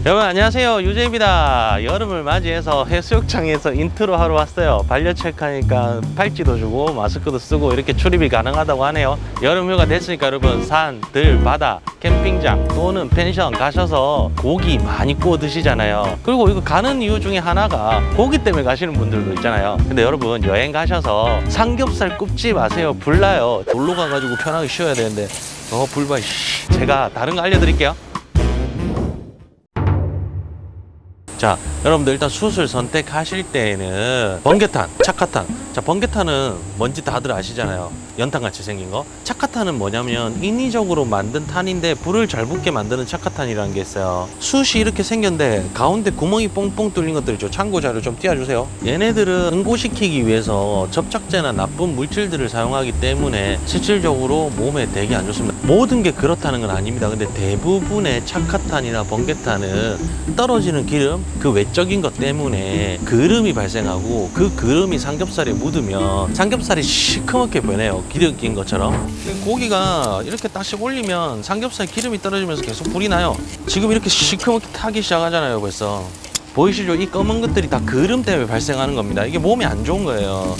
여러분 안녕하세요, 유재입니다. 여름을 맞이해서 해수욕장에서 인트로 하러 왔어요. 반려 체크하니까 팔찌도 주고 마스크도 쓰고 이렇게 출입이 가능하다고 하네요. 여름휴가 됐으니까 여러분 산, 들, 바다, 캠핑장 또는 펜션 가셔서 고기 많이 구워 드시잖아요. 그리고 이거 가는 이유 중에 하나가 고기 때문에 가시는 분들도 있잖아요. 근데 여러분 여행 가셔서 삼겹살 굽지 마세요. 불나요. 놀러 가가지고 편하게 쉬어야 되는데 불봐. 제가 다른 거 알려드릴게요. 자, 여러분들 일단 숯을 선택하실 때에는 번개탄, 착화탄. 자, 번개탄은 뭔지 다들 아시잖아요. 연탄같이 생긴 거. 착화탄은 뭐냐면 인위적으로 만든 탄인데 불을 잘 붙게 만드는 착화탄이라는 게 있어요. 숯이 이렇게 생겼는데 가운데 구멍이 뽕뽕 뚫린 것들 있죠. 참고 자료 좀 띄워주세요. 얘네들은 응고시키기 위해서 접착제나 나쁜 물질들을 사용하기 때문에 실질적으로 몸에 되게 안 좋습니다. 모든 게 그렇다는 건 아닙니다. 근데 대부분의 착화탄이나 번개탄은 떨어지는 기름, 그 외적인 것 때문에 그름이 발생하고 그 그름이 삼겹살에 묻으면 삼겹살이 시커멓게 변해요. 기름 낀 것처럼. 고기가 이렇게 딱씩 올리면 삼겹살 기름이 떨어지면서 계속 불이 나요. 지금 이렇게 시커멓게 타기 시작하잖아요. 벌써 보이시죠? 이 검은 것들이 다 그름 때문에 발생하는 겁니다. 이게 몸에 안 좋은 거예요.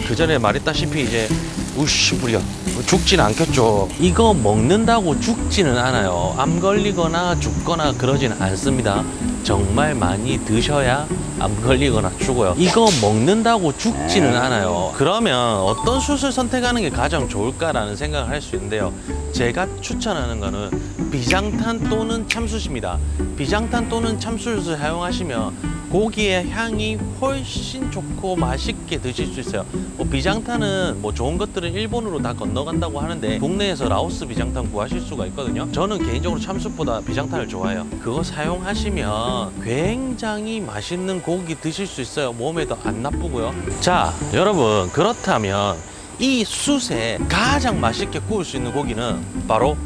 그 전에 말했다시피 이제 우씨 불이야 죽진 않겠죠. 이거 먹는다고 죽지는 않아요. 암 걸리거나 죽거나 그러지는 않습니다. 정말 많이 드셔야 암 걸리거나 죽어요. 이거 먹는다고 죽지는 않아요. 그러면 어떤 숯을 선택하는 게 가장 좋을까라는 생각을 할 수 있는데요. 제가 추천하는 거는 비장탄 또는 참숯입니다. 비장탄 또는 참숯을 사용하시면 고기의 향이 훨씬 좋고 맛있게 드실 수 있어요. 비장탄은 좋은 것들은 일본으로 다 건너간다고 하는데 국내에서 라오스 비장탄 구하실 수가 있거든요. 저는 개인적으로 참숯보다 비장탄을 좋아해요. 그거 사용하시면 굉장히 맛있는 고기 드실 수 있어요. 몸에도 안 나쁘고요. 자, 여러분 그렇다면 이 숯에 가장 맛있게 구울 수 있는 고기는 바로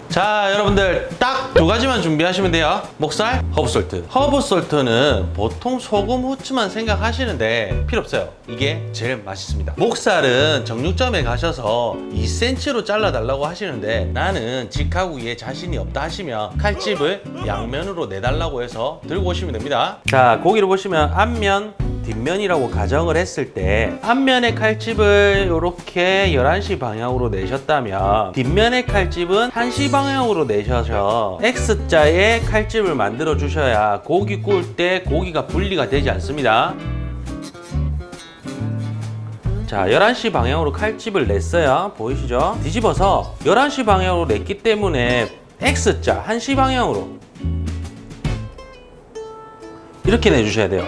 자, 여러분들 딱 두 가지만 준비하시면 돼요. 목살, 허브솔트. 허브솔트는 보통 소금, 후추만 생각하시는데 필요 없어요. 이게 제일 맛있습니다. 목살은 정육점에 가셔서 2cm로 잘라달라고 하시는데 나는 직화구이에 자신이 없다 하시면 칼집을 양면으로 내달라고 해서 들고 오시면 됩니다. 자, 고기를 보시면 앞면, 뒷면이라고 가정을 했을 때 앞면의 칼집을 이렇게 11시 방향으로 내셨다면 뒷면의 칼집은 1시 방향으로 내셔서 X자의 칼집을 만들어 주셔야 고기 구울 때 고기가 분리가 되지 않습니다. 자, 11시 방향으로 칼집을 냈어요. 보이시죠? 뒤집어서 11시 방향으로 냈기 때문에 X자 1시 방향으로 이렇게 내주셔야 돼요.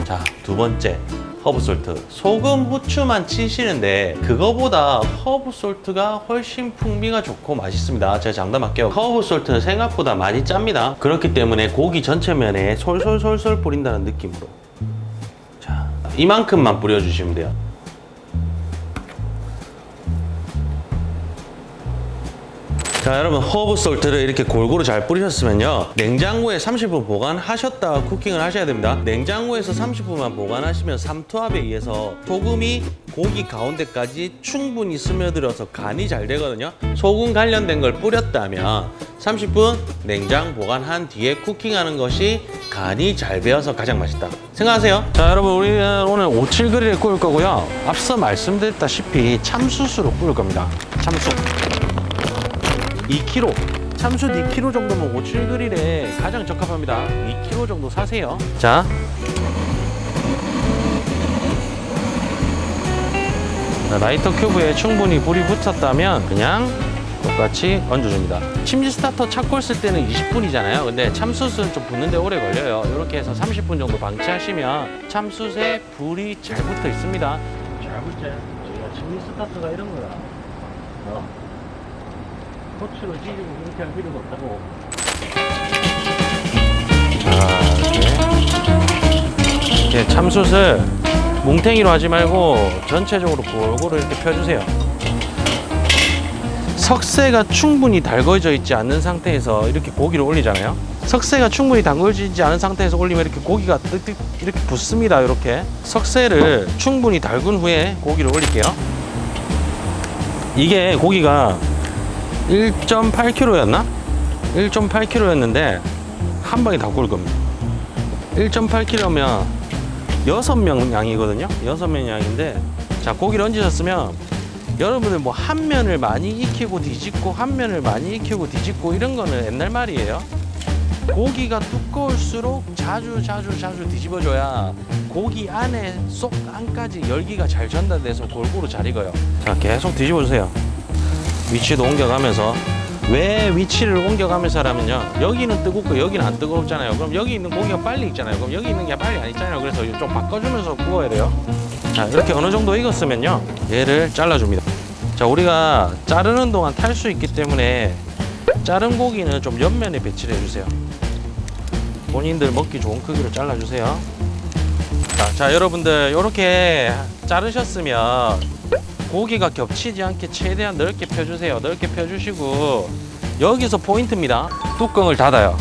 자, 두 번째 허브솔트. 소금, 후추만 치시는데 그거보다 허브솔트가 훨씬 풍미가 좋고 맛있습니다. 제가 장담할게요. 허브솔트는 생각보다 많이 짭니다. 그렇기 때문에 고기 전체 면에 솔솔솔솔 뿌린다는 느낌으로 자, 이만큼만 뿌려주시면 돼요. 자, 여러분 허브솔트를 이렇게 골고루 잘 뿌리셨으면요, 냉장고에 30분 보관하셨다가 쿠킹을 하셔야 됩니다. 냉장고에서 30분만 보관하시면 삼투압에 의해서 소금이 고기 가운데까지 충분히 스며들어서 간이 잘 되거든요. 소금 관련된 걸 뿌렸다면 30분 냉장 보관한 뒤에 쿠킹하는 것이 간이 잘 배어서 가장 맛있다 생각하세요. 자, 여러분 우리는 오늘 57그릴에 구울 거고요. 앞서 말씀드렸다시피 참숯으로 구울 겁니다. 참숯 2kg, 참숯 2kg 정도면 57그릴에 가장 적합합니다. 2kg 정도 사세요. 자, 라이터 큐브에 충분히 불이 붙었다면 그냥 똑같이 얹어줍니다. 침지 스타터 착골 쓸 때는 20분이잖아요. 근데 참숯은 좀 붙는데 오래 걸려요. 이렇게 해서 30분 정도 방치하시면 참숯에 불이 잘 붙어 있습니다. 잘 붙죠? 저희가 침지 스타터가 이런 거야. 토치로 찌르고 그렇게 할 필요가 없다고. 자, 이렇게 참숯을 뭉탱이로 하지 말고 전체적으로 골고루 이렇게 펴주세요. 석쇠가 충분히 달궈져 있지 않는 상태에서 이렇게 고기를 올리잖아요. 석쇠가 충분히 담궈지지 않은 상태에서 올리면 이렇게 고기가 뜩뜩 이렇게 붙습니다. 이렇게 석쇠를 충분히 달군 후에 고기를 올릴게요. 이게 고기가 1.8kg였나? 1.8kg였는데 한 방에 다 구울 겁니다. 1.8kg면 6명 양이거든요. 6명 양인데, 자, 고기를 얹으셨으면 여러분들 뭐 한 면을 많이 익히고 뒤집고 한 면을 많이 익히고 뒤집고 이런 거는 옛날 말이에요. 고기가 두꺼울수록 자주 뒤집어줘야 고기 안에 속 안까지 열기가 잘 전달돼서 골고루 잘 익어요. 자, 계속 뒤집어주세요. 위치도 옮겨가면서. 왜 위치를 옮겨가면서 하라면요, 여기는 뜨겁고 여기는 안 뜨겁잖아요. 그럼 여기 있는 고기가 빨리 익잖아요. 그럼 여기 있는 게 빨리 안 익잖아요. 그래서 좀 바꿔주면서 구워야 돼요. 자, 이렇게 어느 정도 익었으면요, 얘를 잘라줍니다. 자, 우리가 자르는 동안 탈 수 있기 때문에 자른 고기는 좀 옆면에 배치를 해주세요. 본인들 먹기 좋은 크기로 잘라주세요. 자, 여러분들 이렇게 자르셨으면 고기가 겹치지 않게 최대한 넓게 펴주세요. 넓게 펴주시고, 여기서 포인트입니다. 뚜껑을 닫아요.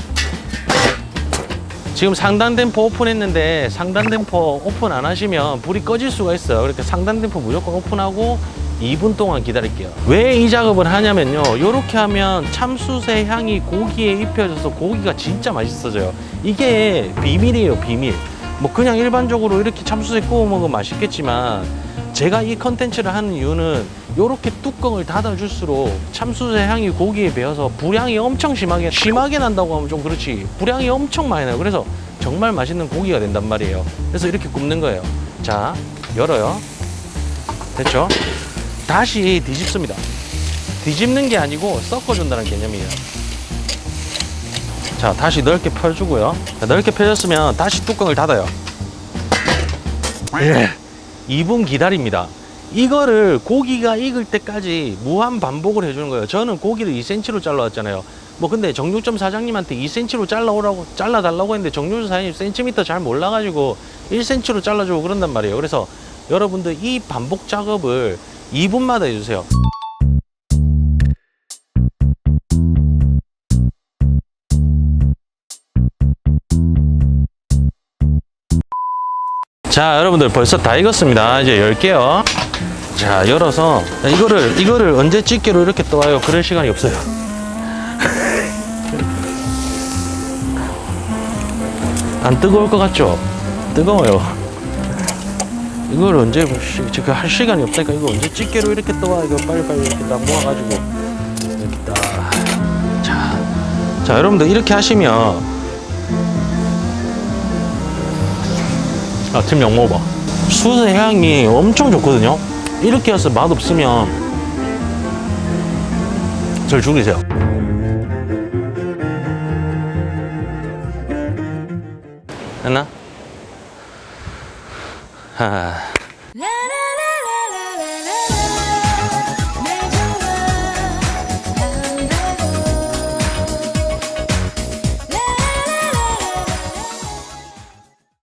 지금 상단 댐퍼 오픈했는데 상단 댐퍼 오픈 안 하시면 불이 꺼질 수가 있어요. 그러니까 상단 댐퍼 무조건 오픈하고 2분 동안 기다릴게요. 왜 이 작업을 하냐면요, 이렇게 하면 참숯의 향이 고기에 입혀져서 고기가 진짜 맛있어져요. 이게 비밀이에요, 비밀. 뭐 그냥 일반적으로 이렇게 참숯에 구워 먹으면 맛있겠지만, 제가 이 컨텐츠를 하는 이유는 이렇게 뚜껑을 닫아줄수록 참숯의 향이 고기에 배어서 불향이 엄청 심하게 난다고 하면 좀 그렇지, 불향이 엄청 많이 나요. 그래서 정말 맛있는 고기가 된단 말이에요. 그래서 이렇게 굽는 거예요. 자, 열어요. 됐죠? 다시 뒤집습니다. 뒤집는 게 아니고 섞어준다는 개념이에요. 자, 다시 넓게 펴주고요. 자, 넓게 펴졌으면 다시 뚜껑을 닫아요. 2분 기다립니다. 이거를 고기가 익을 때까지 무한 반복을 해주는 거예요. 저는 고기를 2cm로 잘라왔잖아요. 뭐 근데 정육점 사장님한테 2cm로 잘라달라고 했는데 정육점 사장님 센티미터 잘 몰라가지고 1cm로 잘라주고 그런단 말이에요. 그래서 여러분들 이 반복 작업을 2분마다 해주세요. 자, 여러분들 벌써 다 익었습니다. 이제 열게요. 자, 열어서 이거를 언제 집게로 이렇게 떠와요? 그럴 시간이 없어요. 안 뜨거울 것 같죠? 뜨거워요. 이걸 언제 지금 할 시간이 없다니까. 이거 언제 집게로 이렇게 떠와? 이거 빨리빨리 이렇게 딱 모아가지고 이렇게 딱. 자, 여러분들 이렇게 하시면, 팀 영 먹어봐. 숯의 향이 엄청 좋거든요. 이렇게 해서 맛없으면 절 죽이세요. 됐나?